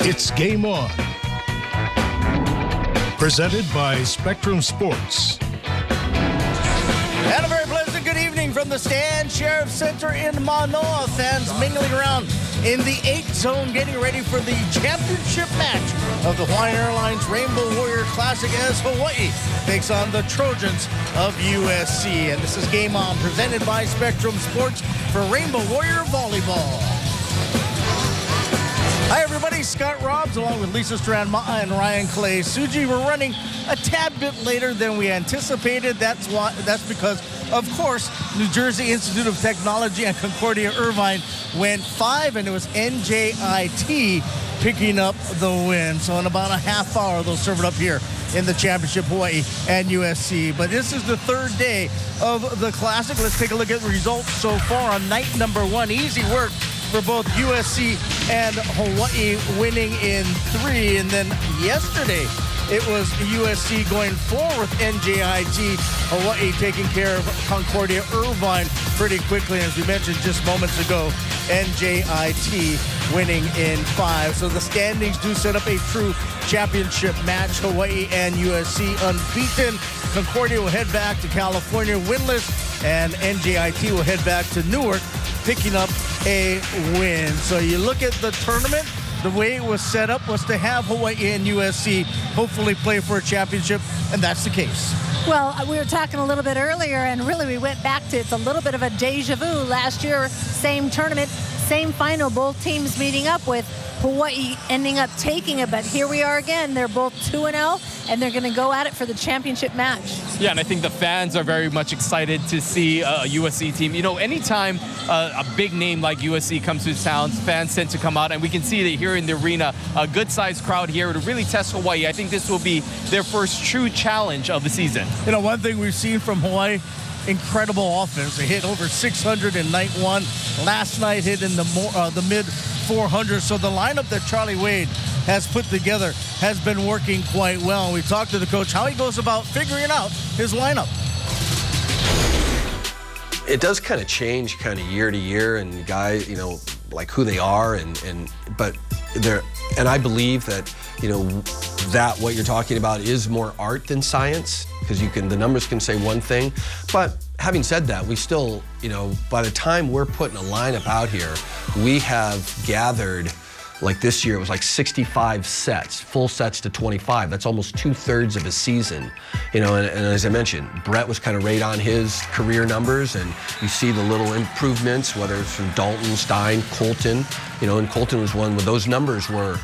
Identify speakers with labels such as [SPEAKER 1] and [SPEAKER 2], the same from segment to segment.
[SPEAKER 1] It's Game On. Presented by Spectrum Sports.
[SPEAKER 2] And a very pleasant good evening from the Stan Sheriff Center in Manoa. Fans mingling around in the 8 zone, getting ready for the championship match of the Hawaiian Airlines Rainbow Warrior Classic as Hawaii takes on the Trojans of USC. And this is Game On, presented by Spectrum Sports for Rainbow Warrior Volleyball. Hi, everybody. Scott Robbs, along with Lisa Strand-Ma'a and Ryan Clay Suji. We're running a tad bit later than we anticipated. That's because, of course, New Jersey Institute of Technology and Concordia Irvine went 5, and it was NJIT picking up the win. So in about a half hour, they'll serve it up here in the championship, Hawaii and USC. But this is the third day of the Classic. Let's take a look at the results so far on night number 1. Easy work for both USC and Hawaii, winning in 3. And then yesterday, it was USC going 4 with NJIT. Hawaii taking care of Concordia Irvine pretty quickly. As we mentioned just moments ago, NJIT winning in 5. So the standings do set up a true championship match. Hawaii and USC unbeaten. Concordia will head back to California winless, and NJIT will head back to Newark, picking up a win. So you look at the tournament, the way it was set up was to have Hawaii and USC hopefully play for a championship, and that's the case.
[SPEAKER 3] Well, we were talking a little bit earlier, and really we went back to, it's a little bit of a deja vu. Last year, same tournament, same final, both teams meeting up with Hawaii ending up taking it, but here we are again. They're both 2-0, and they're going to go at it for the championship match. Yeah,
[SPEAKER 4] and I think the fans are very much excited to see a USC team. You know, anytime a big name like USC comes to town, fans tend to come out, and we can see that here in the arena, a good-sized crowd here to really test Hawaii. I think this will be their first true challenge of the season.
[SPEAKER 2] You know, one thing we've seen from Hawaii, incredible offense. They hit over 600 in night 1. Last night hit in the mid 400. So the lineup that Charlie Wade has put together has been working quite well. We talked to the coach how he goes about figuring out his lineup.
[SPEAKER 5] It does kind of change kind of year to year, and guys, you know, like who they are, but I believe that, you know, that what you're talking about is more art than science, because the numbers can say one thing, but having said that, we still, you know, by the time we're putting a lineup out here, we have gathered, like this year, it was like 65 sets, full sets to 25. That's almost 2/3 of a season. You know, and as I mentioned, Brett was kind of right on his career numbers, and you see the little improvements, whether it's from Dalton, Stein, Colton, you know, and Colton was one where those numbers were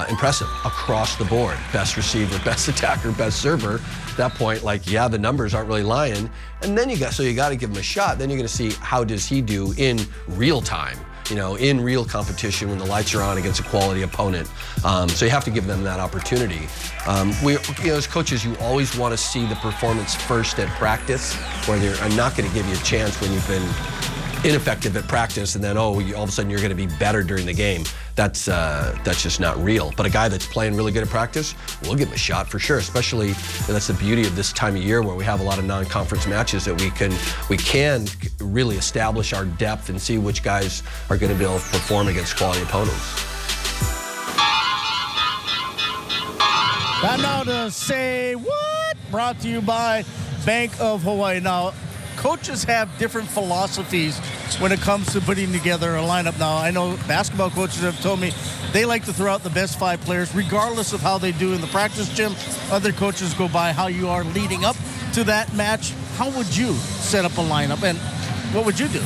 [SPEAKER 5] impressive across the board. Best receiver, best attacker, best server. At that point, like, yeah, the numbers aren't really lying. And then you got to give him a shot. Then you're going to see how does he do in real time, you know, in real competition when the lights are on against a quality opponent. So you have to give them that opportunity. You know, as coaches, you always want to see the performance first at practice, where they're not going to give you a chance when you've been ineffective at practice, and then all of a sudden you're going to be better during the game. That's just not real. But a guy that's playing really good at practice, we'll give him a shot for sure. Especially, and that's the beauty of this time of year where we have a lot of non-conference matches, that we can really establish our depth and see which guys are going to be able to perform against quality opponents.
[SPEAKER 2] Time now to say what? Brought to you by Bank of Hawaii. Now, coaches have different philosophies when it comes to putting together a lineup. Now, I know basketball coaches have told me they like to throw out the best 5 players regardless of how they do in the practice gym. Other coaches go by how you are leading up to that match. How would you set up a lineup, and what would you do?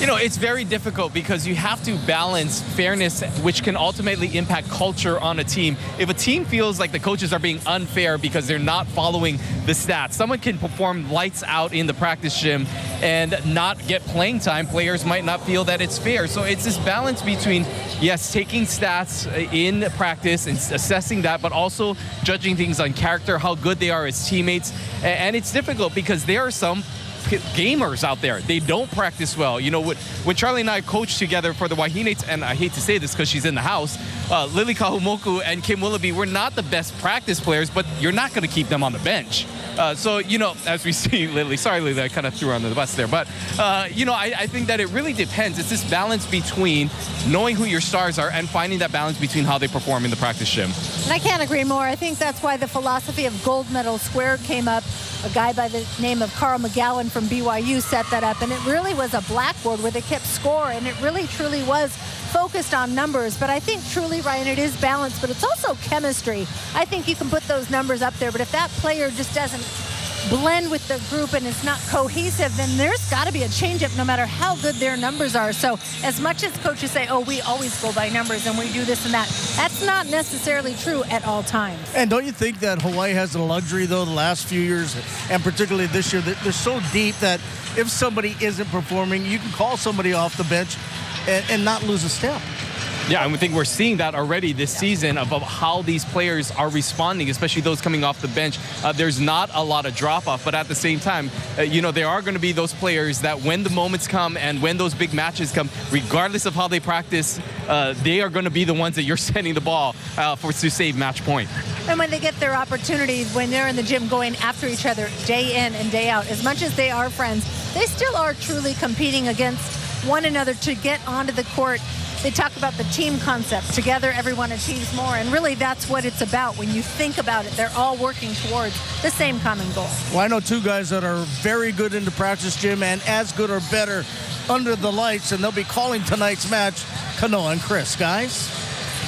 [SPEAKER 4] You know, it's very difficult because you have to balance fairness, which can ultimately impact culture on a team. If a team feels like the coaches are being unfair because they're not following the stats, someone can perform lights out in the practice gym and not get playing time. Players might not feel that it's fair. So it's this balance between, yes, taking stats in practice and assessing that, but also judging things on character, how good they are as teammates. And it's difficult because there are some gamers out there. They don't practice well. You know, when Charlie and I coached together for the Wahinetes, and I hate to say this because she's in the house, Lily Kahumoku and Kim Willoughby were not the best practice players, but you're not going to keep them on the bench. So, as we see, Lily, sorry, Lily, I kind of threw her under the bus there. But, I think that it really depends. It's this balance between knowing who your stars are and finding that balance between how they perform in the practice gym.
[SPEAKER 3] And I can't agree more. I think that's why the philosophy of gold medal squared came up. A guy by the name of Carl McGowan from BYU set that up, and it really was a blackboard where they kept score, and it really truly was focused on numbers. But I think truly, Ryan, it is balance, but it's also chemistry. I think you can put those numbers up there, but if that player just doesn't blend with the group and it's not cohesive, then there's got to be a change-up no matter how good their numbers are. So as much as coaches say, oh, we always go by numbers and we do this and that, that's not necessarily true at all times.
[SPEAKER 2] And don't you think that Hawaii has the luxury, though, the last few years, and particularly this year, that they're so deep that if somebody isn't performing, you can call somebody off the bench and not lose a step.
[SPEAKER 4] Yeah, I think we're seeing that already this season about how these players are responding, especially those coming off the bench. There's not a lot of drop-off, but at the same time, there are going to be those players that when the moments come and when those big matches come, regardless of how they practice, they are going to be the ones that you're sending the ball to save match point.
[SPEAKER 3] And when they get their opportunities, when they're in the gym going after each other day in and day out, as much as they are friends, they still are truly competing against one another to get onto the court. They talk about the team concept. Together, everyone achieves more. And really, that's what it's about. When you think about it, they're all working towards the same common goal.
[SPEAKER 2] Well, I know two guys that are very good in the practice gym and as good or better under the lights, and they'll be calling tonight's match, Kanoa and Chris. Guys?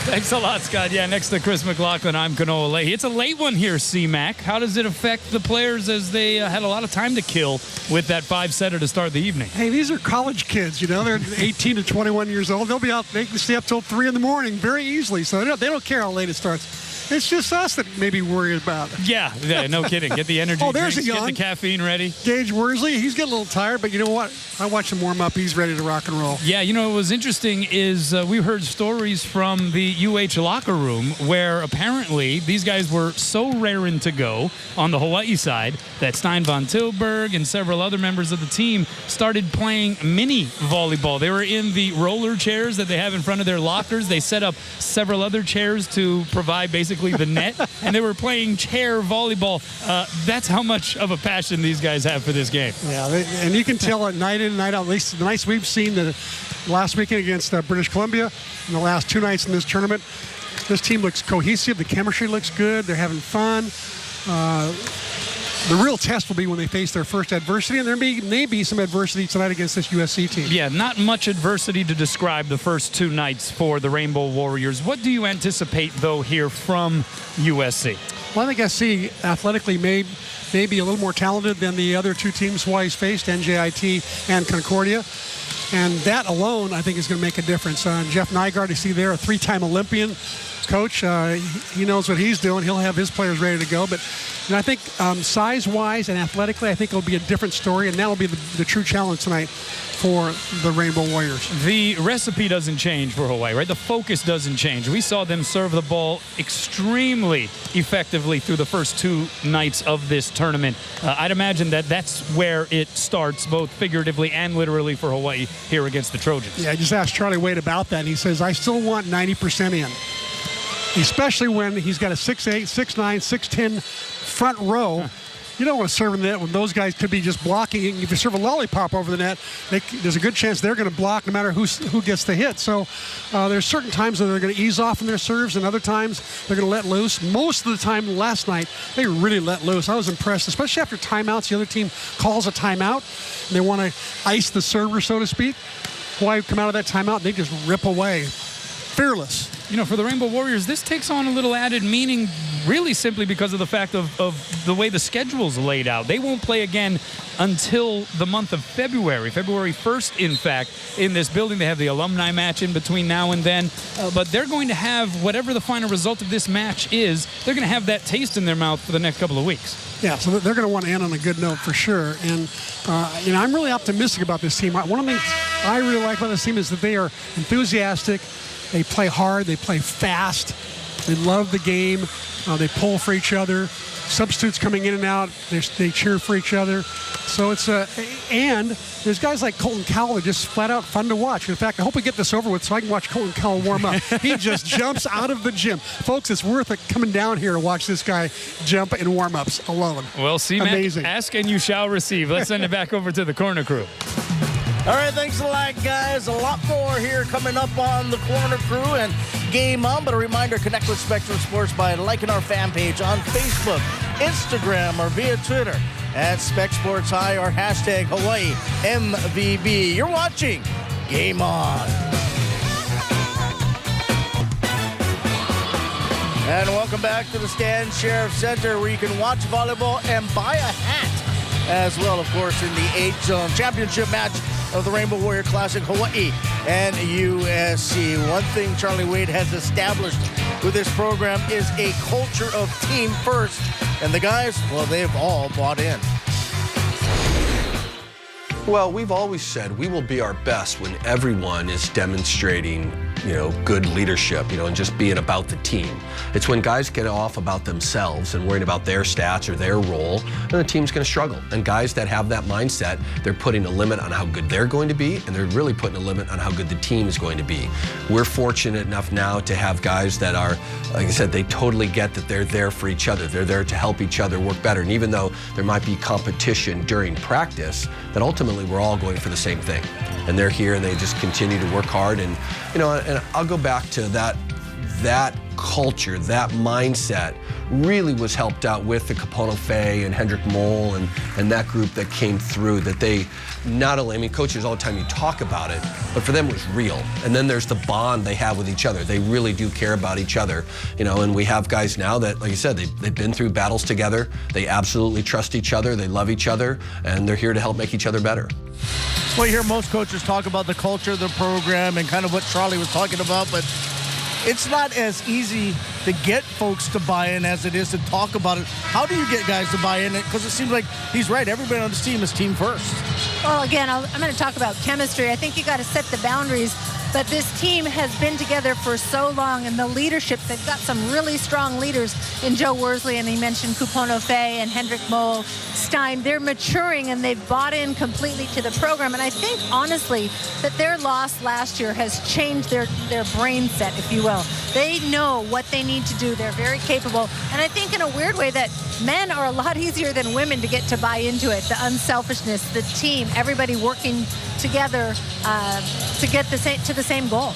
[SPEAKER 6] Thanks a lot, Scott. Yeah, next to Chris McLaughlin, I'm Kanoa Leahy. It's a late one here, C-Mac. How does it affect the players as they had a lot of time to kill with that 5-setter to start the evening?
[SPEAKER 7] Hey, these are college kids, they're 18 to 21 years old. They'll be out, they can stay up till 3 in the morning very easily, so they don't care how late it starts. It's just us that may be worried about it.
[SPEAKER 6] Yeah, no kidding. Get the energy drinks, get the caffeine ready.
[SPEAKER 7] Gage Worsley, he's getting a little tired, but you know what? I watched him warm up. He's ready to rock and roll.
[SPEAKER 6] Yeah, what was interesting is we heard stories from the UH locker room where apparently these guys were so raring to go on the Hawaii side that Stein von Tilburg and several other members of the team started playing mini volleyball. They were in the roller chairs that they have in front of their lockers. They set up several other chairs to provide basically the net, and they were playing chair volleyball. That's how much of a passion these guys have for this game.
[SPEAKER 7] Yeah, and you can tell it night in and night out. At least the nights we've seen the last weekend against British Columbia and the last 2 nights in this tournament, this team looks cohesive. The chemistry looks good. They're having fun. The real test will be when they face their first adversity, and there may be some adversity tonight against this USC team.
[SPEAKER 6] Yeah, not much adversity to describe the first 2 nights for the Rainbow Warriors. What do you anticipate, though, here from USC?
[SPEAKER 7] Well, I think SC athletically may be a little more talented than the other 2 teams Hawaii's faced, NJIT and Concordia. And that alone, I think, is going to make a difference. Jeff Nygaard, you see there, a 3-time Olympian coach. He knows what he's doing. He'll have his players ready to go. But I think size-wise and athletically, I think it'll be a different story, and that'll be the true challenge tonight for the Rainbow Warriors.
[SPEAKER 6] The recipe doesn't change for Hawaii, right? The focus doesn't change. We saw them serve the ball extremely effectively through the first 2 nights of this tournament. I'd imagine that's where it starts, both figuratively and literally for Hawaii here against the Trojans.
[SPEAKER 7] Yeah, I just asked Charlie Wade about that, and he says, I still want 90% in, especially when he's got a 6'8", 6'9", 6'10", front row. You don't want to serve in the net when those guys could be just blocking. If you serve a lollipop over the net, there's a good chance they're going to block no matter who gets the hit. So there's certain times that they're going to ease off in their serves, and other times they're going to let loose. Most of the time last night, they really let loose. I was impressed, especially after timeouts. The other team calls a timeout, and they want to ice the server, so to speak. Hawaii come out of that timeout, and they just rip away. Fearless.
[SPEAKER 6] For the Rainbow Warriors, this takes on a little added meaning really simply because of the fact of the way the schedule's laid out. They won't play again until the month of February 1st, in fact, in this building. They have the alumni match in between now and then, but they're going to have whatever the final result of this match is, they're going to have that taste in their mouth for the next couple of weeks.
[SPEAKER 7] Yeah, so they're going to want to end on a good note for sure. And, I'm really optimistic about this team. One of the things I really like about this team is that they are enthusiastic. They play hard. They play fast. They love the game. They pull for each other. substitutes coming in and out, they cheer for each other. So it's and there's guys like Colton Cowell that are just flat out fun to watch. In fact, I hope we get this over with so I can watch Colton Cowell warm up. He just jumps out of the gym. Folks, it's worth it coming down here to watch this guy jump in warm-ups alone.
[SPEAKER 6] Well, C-Mac, ask and you shall receive. Let's send it back over to the corner crew.
[SPEAKER 2] All right, thanks a lot, guys. A lot more here coming up on the Corner Crew and Game On. But a reminder, connect with Spectrum Sports by liking our fan page on Facebook, Instagram, or via Twitter at Spec Sports High or hashtag Hawaii MVB. You're watching Game On. And welcome back to the Stan Sheriff Center, where you can watch volleyball and buy a hat as well, of course, in the 8-zone championship match of the Rainbow Warrior Classic, Hawaii and USC. One thing Charlie Wade has established with this program is a culture of team first. And the guys, well, they've all bought in.
[SPEAKER 5] Well, we've always said we will be our best when everyone is demonstrating, good leadership, and just being about the team. It's when guys get off about themselves and worrying about their stats or their role, and the team's going to struggle. And guys that have that mindset, they're putting a limit on how good they're going to be, and they're really putting a limit on how good the team is going to be. We're fortunate enough now to have guys that are, like I said, they totally get that they're there for each other. They're there to help each other work better. And even though there might be competition during practice, that ultimately we're all going for the same thing. And they're here and they just continue to work hard. And, and I'll go back to that culture, that mindset really was helped out with the Kapono Fay and Hendrik Mole and that group that came through, that they not only, coaches all the time, you talk about it, but for them it was real. And then there's the bond they have with each other. They really do care about each other, and we have guys now that, like you said, they've been through battles together. They absolutely trust each other. They love each other, and they're here to help make each other better.
[SPEAKER 2] Well, you hear most coaches talk about the culture of the program and kind of what Charlie was talking about, but it's not as easy to get folks to buy in as it is to talk about it. How do you get guys to buy in? Because it seems like he's right. Everybody on this team is team first.
[SPEAKER 3] Well, again, I'm going to talk about chemistry. I think you got to set the boundaries. But this team has been together for so long, and the leadership, they've got some really strong leaders in Joe Worsley, and he mentioned Kupono Fay and Hendrik Mole, Stein. They're maturing, and they've bought in completely to the program. And I think, honestly, that their loss last year has changed their brain set, if you will. They know what they need to do. They're very capable. And I think in a weird way that men are a lot easier than women to get to buy into it. The unselfishness, the team, everybody working together to get to the same goal.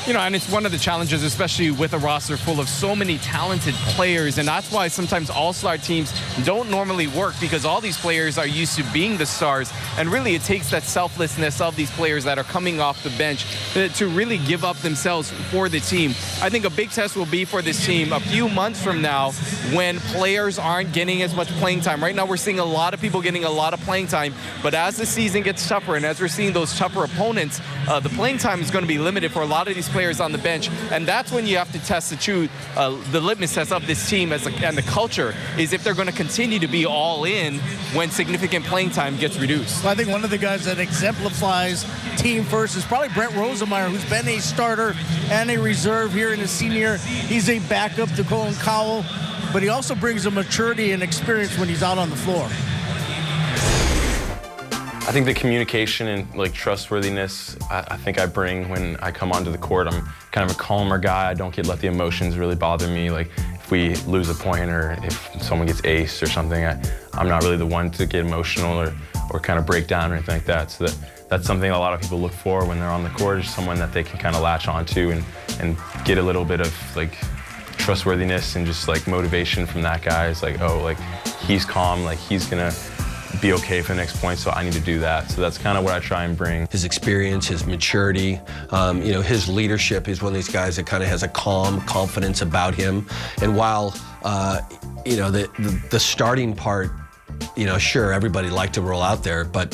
[SPEAKER 4] And it's one of the challenges, especially with a roster full of so many talented players. And that's why sometimes all-star teams don't normally work, because all these players are used to being the stars. And really, it takes that selflessness of these players that are coming off the bench to really give up themselves for the team. I think a big test will be for this team a few months from now when players aren't getting as much playing time. Right now, we're seeing a lot of people getting a lot of playing time. But as the season gets tougher and as we're seeing those tougher opponents, the playing time is going to be limited for a lot of these players on the bench, and that's when you have to test the litmus test of this team and the culture is if they're going to continue to be all in when significant playing time gets reduced.
[SPEAKER 2] Well, I think one of the guys that exemplifies team first is probably Brett Rosemeyer, who's been a starter and a reserve here in his senior year. He's a backup to Colton Cowell, but he also brings a maturity and experience when he's out on the floor.
[SPEAKER 8] I think the communication and trustworthiness, I think I bring when I come onto the court. I'm kind of a calmer guy. I don't let the emotions really bother me. If we lose a point or if someone gets aced or something, I'm not really the one to get emotional or kind of break down or anything like that. So that's something a lot of people look for when they're on the court, is someone that they can kind of latch onto and get a little bit of trustworthiness and just motivation from that guy. It's he's calm, he's gonna be okay for the next point, so I need to do that. So that's kind of what I try and bring.
[SPEAKER 5] His experience, his maturity, his leadership. He's one of these guys that kind of has a calm confidence about him. And while, the starting part, sure, everybody liked to roll out there, but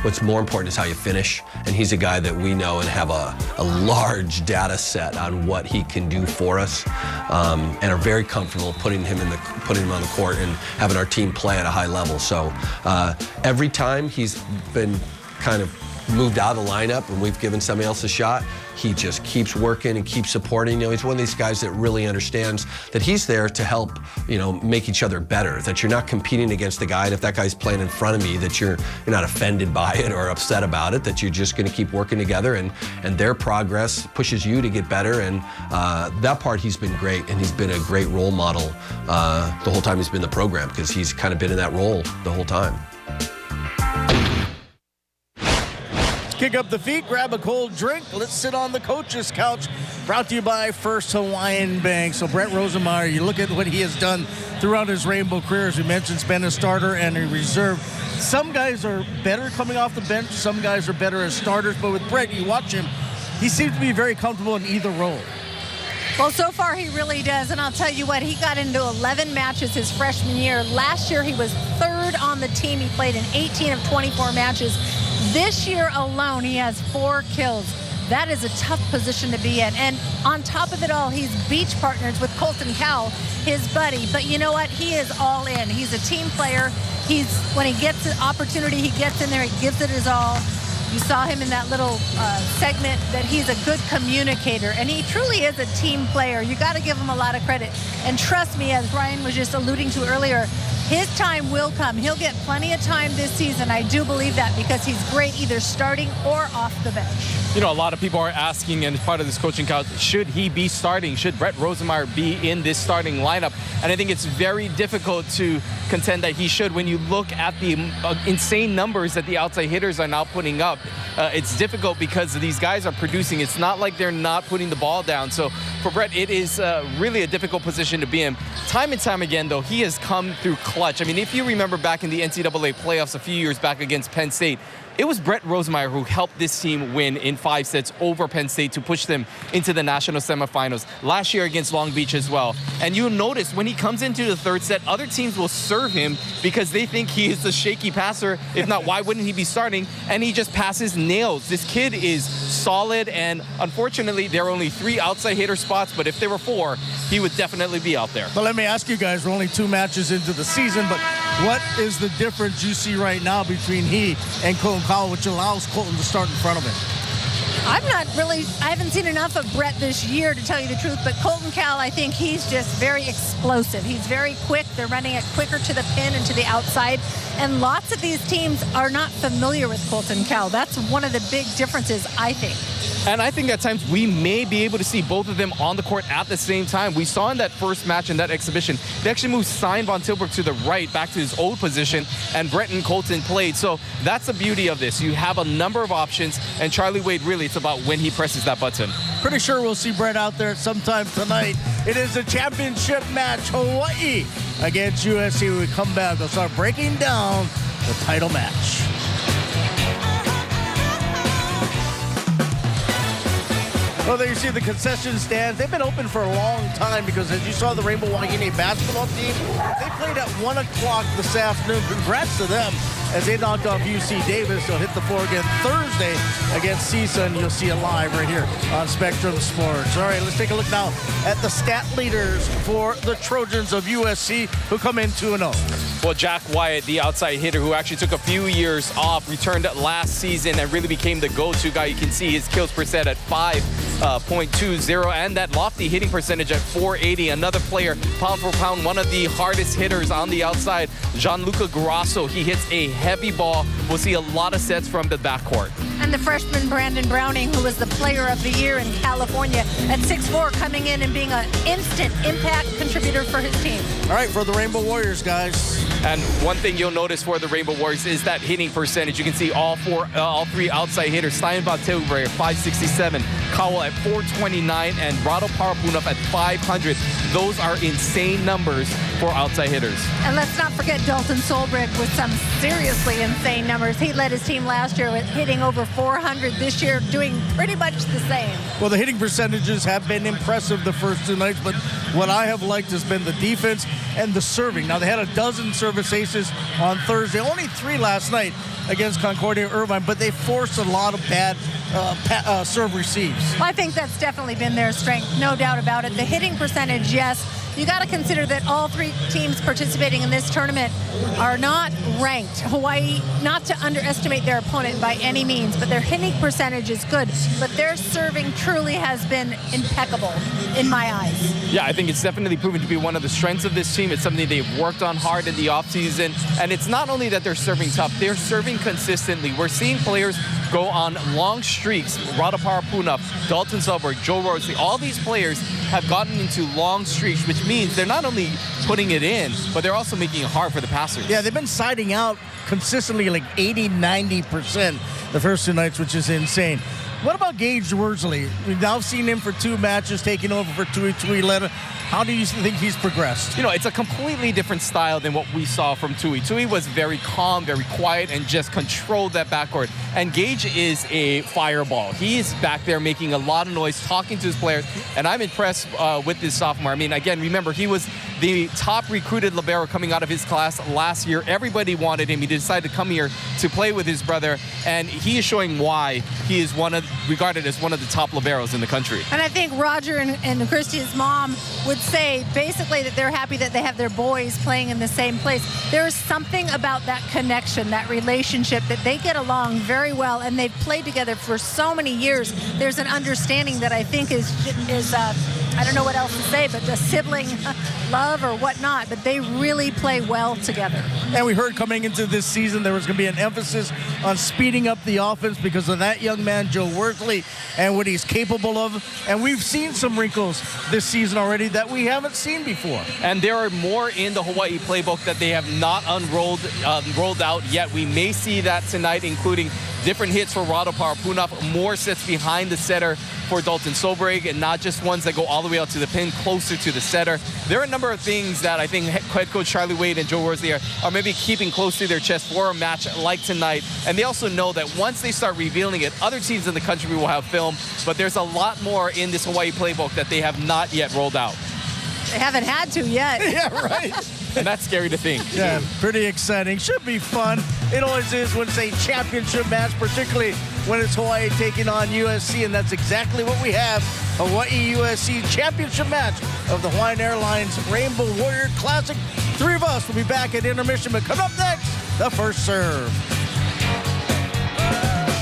[SPEAKER 5] what's more important is how you finish. And he's a guy that we know and have a large data set on what he can do for us, and are very comfortable putting him on the court and having our team play at a high level. So every time he's been kind of moved out of the lineup and we've given somebody else a shot, he just keeps working and keeps supporting. You know, he's one of these guys that really understands that he's there to help, you know, make each other better, that you're not competing against the guy, and if that guy's playing in front of me, that you're not offended by it or upset about it, that you're just going to keep working together, and their progress pushes you to get better. And that part, he's been great, and he's been a great role model the whole time he's been in the program, because he's kind of been in that role the whole time.
[SPEAKER 2] Kick up the feet, grab a cold drink. Let's sit on the coach's couch. Brought to you by First Hawaiian Bank. So Brett Rosenmeyer, you look at what he has done throughout his Rainbow career. As we mentioned, he's been a starter and a reserve. Some guys are better coming off the bench. Some guys are better as starters. But with Brett, you watch him, he seems to be very comfortable in either role.
[SPEAKER 3] Well, so far he really does, and I'll tell you what, he got into 11 matches his freshman year. Last year he was third on the team. He played in 18 of 24 matches. This year alone, he has 4 kills. That is a tough position to be in. And on top of it all, he's beach partners with Colton Cowell, his buddy. But you know what? He is all in. He's a team player. When he gets an opportunity, he gets in there, he gives it his all. You saw him in that little segment that he's a good communicator, and he truly is a team player. You got to give him a lot of credit. And trust me, as Ryan was just alluding to earlier, his time will come. He'll get plenty of time this season. I do believe that, because he's great either starting or off the bench.
[SPEAKER 4] You know, a lot of people are asking, and part of this coaching couch, should he be starting? Should Brett Rosenmeyer be in this starting lineup? And I think it's very difficult to contend that he should when you look at the insane numbers that the outside hitters are now putting up. It's difficult because these guys are producing. It's not like they're not putting the ball down. So for Brett, it is really a difficult position to be in. Time and time again, though, he has come through clutch. I mean, if you remember back in the NCAA playoffs a few years back against Penn State, it was Brett Rosenmeyer who helped this team win in 5 sets over Penn State to push them into the national semifinals. Last year against Long Beach as well. And you'll notice when he comes into the third set, other teams will serve him because they think he is a shaky passer. If not, why wouldn't he be starting? And he just passes nails. This kid is solid, and unfortunately, there are only 3 outside hitter spots, but if there were 4, he would definitely be out there.
[SPEAKER 2] But let me ask you guys, we're only 2 matches into the season, but what is the difference you see right now between he and Colton Cowell, which allows Colton to start in front of him?
[SPEAKER 3] I haven't seen enough of Brett this year, to tell you the truth, but Colton Cowell, I think he's just very explosive. He's very quick. They're running it quicker to the pin and to the outside. And lots of these teams are not familiar with Colton Cowell. That's one of the big differences, I think.
[SPEAKER 4] And I think at times we may be able to see both of them on the court at the same time. We saw in that first match, in that exhibition, they actually moved Stein Von Tilburg to the right, back to his old position, and Brett and Colton played. So that's the beauty of this. You have a number of options, and Charlie Wade, really, it's about when he presses that button.
[SPEAKER 2] Pretty sure we'll see Brett out there sometime tonight. It is a championship match, Hawaii against USC. When we come back, we'll start breaking down the title match. Well, there you see the concession stands. They've been open for a long time because, as you saw, the Rainbow Wahine basketball team, they played at 1 o'clock this afternoon. Congrats to them as they knocked off UC Davis. They'll hit the floor again Thursday against CISA, and you'll see it live right here on Spectrum Sports. All right, let's take a look now at the stat leaders for the Trojans of USC, who come in 2-0.
[SPEAKER 4] Well, Jack Wyatt, the outside hitter who actually took a few years off, returned last season and really became the go-to guy. You can see his kills per set at 5.20 and that lofty hitting percentage at 480. Another player, pound for pound, one of the hardest hitters on the outside, Gianluca Grasso. He hits a heavy ball. We'll see a lot of sets from the backcourt.
[SPEAKER 3] And the freshman Brandon Browning, who was the player of the year in California at 6'4", coming in and being an instant impact contributor for his team.
[SPEAKER 2] All right, for the Rainbow Warriors, guys.
[SPEAKER 4] And one thing you'll notice for the Rainbow Warriors is that hitting percentage. You can see all 3 outside hitters. Stein Von Tilburg at 567, Cowell at 429, and Rado Parapunov at 500. Those are insane numbers for outside hitters.
[SPEAKER 3] And let's not forget Dalton Solbrick with some seriously insane numbers. He led his team last year with hitting over 400. This year, doing pretty much the same.
[SPEAKER 2] Well, the hitting percentages have been impressive the first 2 nights, but what I have liked has been the defense and the serving. Now, they had a dozen service aces on Thursday, only 3 last night against Concordia Irvine, but they forced a lot of bad serve receives.
[SPEAKER 3] Well, I think that's definitely been their strength, no doubt about it. The hitting percentage, yes, you got to consider that all 3 teams participating in this tournament are not ranked. Hawaii, not to underestimate their opponent by any means, but their hitting percentage is good. But their serving truly has been impeccable in my eyes.
[SPEAKER 4] Yeah, I think it's definitely proven to be one of the strengths of this team. It's something they've worked on hard in the offseason. And it's not only that they're serving tough, they're serving consistently. We're seeing players go on long streaks. Radapara Punap, Dalton Selberg, Joe Rosley, all these players have gotten into long streaks, which means they're not only putting it in, but they're also making it hard for the passers.
[SPEAKER 2] Yeah, they've been siding out consistently like 80-90% the first 2 nights, which is insane. What about Gage Worsley? We've now seen him for 2 matches, taking over for Tui Leda. How do you think he's progressed?
[SPEAKER 4] You know, it's a completely different style than what we saw from Tui. Tui was very calm, very quiet, and just controlled that backcourt. And Gage is a fireball. He is back there making a lot of noise, talking to his players, and I'm impressed with this sophomore. I mean, again, remember, he was the top recruited libero coming out of his class last year. Everybody wanted him. He decided to come here to play with his brother, and he is showing why he is regarded as one of the top liberos in the country.
[SPEAKER 3] And I think Roger and Christian's mom would say basically that they're happy that they have their boys playing in the same place. There is something about that connection, that relationship, that they get along very well, and they've played together for so many years. There's an understanding that I think is I don't know what else to say, but the sibling love or whatnot, but they really play well together.
[SPEAKER 2] And we heard coming into this season there was going to be an emphasis on speeding up the offense because of that young man, Joe Worsley, and what he's capable of. And we've seen some wrinkles this season already that we haven't seen before.
[SPEAKER 4] And there are more in the Hawaii playbook that they have not rolled out yet. We may see that tonight, including different hits for Radapara Punap, more sets behind the setter for Dalton Solberg, and not just ones that go all the way out to the pin, closer to the setter. There are a number of things that I think head coach Charlie Wade and Joe Worsley are maybe keeping close to their chest for a match like tonight. And they also know that once they start revealing it, other teams in the country will have film, but there's a lot more in this Hawaii playbook that they have not yet rolled out.
[SPEAKER 3] They haven't had to yet.
[SPEAKER 2] Yeah, right.
[SPEAKER 4] And that's scary to think.
[SPEAKER 2] Yeah, pretty exciting. Should be fun. It always is when it's a championship match, particularly when it's Hawaii taking on USC, and that's exactly what we have. Hawaii USC championship match of the Hawaiian Airlines Rainbow Warrior Classic. 3 of us will be back at intermission, but coming up next, the first serve.